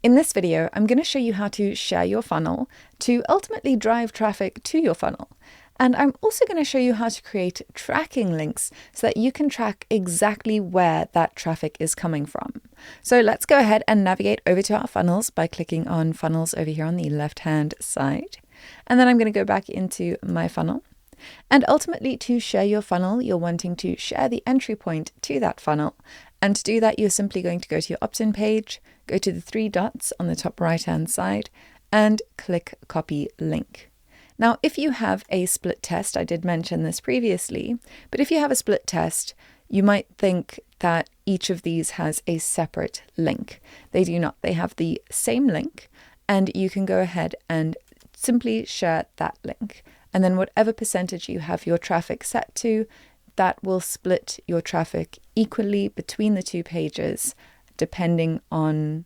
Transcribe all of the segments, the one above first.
In this video, I'm going to show you how to share your funnel to ultimately drive traffic to your funnel. And I'm also going to show you how to create tracking links so that you can track exactly where that traffic is coming from. So let's go ahead and navigate over to our funnels by clicking on funnels over here on the left-hand side. And then I'm going to go back into my funnel. And ultimately, to share your funnel, you're wanting to share the entry point to that funnel. And to do that, you're simply going to go to your opt-in page, go to the three dots on the top right-hand side, and click copy link. Now, if you have a split test, I did mention this previously, but if you have a split test, you might think that each of these has a separate link. They do not. They have the same link, and you can go ahead and simply share that link. And then whatever percentage you have your traffic set to, that will split your traffic equally between the two pages, depending on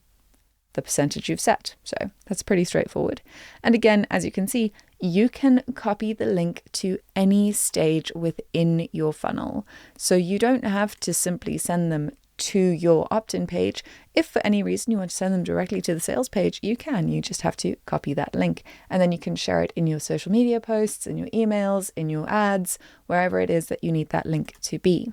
the percentage you've set. So that's pretty straightforward. And again, as you can see, you can copy the link to any stage within your funnel. So you don't have to simply send them to your opt-in page. If for any reason you want to send them directly to the sales page, you can. You just have to copy that link, and then you can share it in your social media posts, in your emails, in your ads, wherever it is that you need that link to be.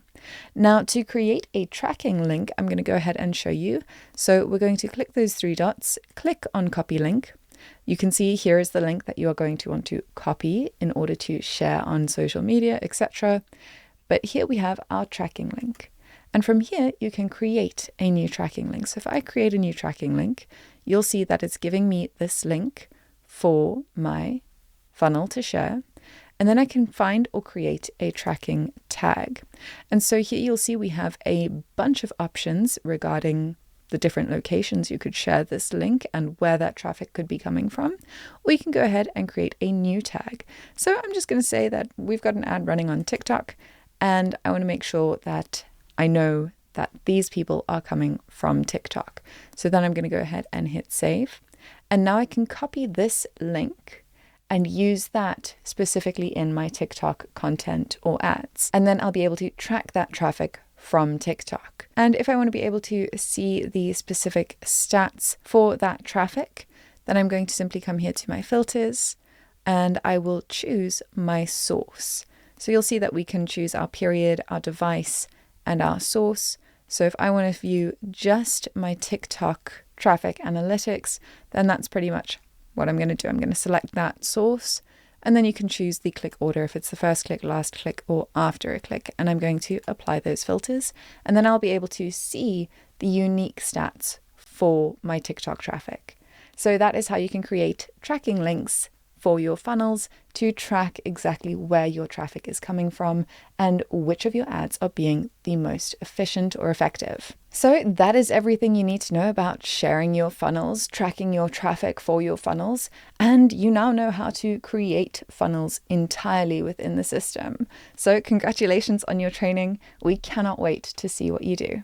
Now, to create a tracking link, I'm going to go ahead and show you. So we're going to click those three dots, click on copy link. You can see here is the link that you are going to want to copy in order to share on social media, etc. But here we have our tracking link. And from here, you can create a new tracking link. So if I create a new tracking link, you'll see that it's giving me this link for my funnel to share. And then I can find or create a tracking tag. And so here you'll see we have a bunch of options regarding the different locations you could share this link and where that traffic could be coming from. Or you can go ahead and create a new tag. So I'm just going to say that we've got an ad running on TikTok, and I want to make sure that I know that these people are coming from TikTok. So then I'm going to go ahead and hit save. And now I can copy this link and use that specifically in my TikTok content or ads. And then I'll be able to track that traffic from TikTok. And if I want to be able to see the specific stats for that traffic, then I'm going to simply come here to my filters and I will choose my source. So you'll see that we can choose our period, our device, and our source. So if I want to view just my TikTok traffic analytics, then that's pretty much what I'm going to do. I'm going to select that source, and then you can choose the click order if it's the first click, last click, or after a click. And I'm going to apply those filters, and then I'll be able to see the unique stats for my TikTok traffic. So that is how you can create tracking links for your funnels to track exactly where your traffic is coming from and which of your ads are being the most efficient or effective. So that is everything you need to know about sharing your funnels, tracking your traffic for your funnels, and you now know how to create funnels entirely within the system. So congratulations on your training. We cannot wait to see what you do.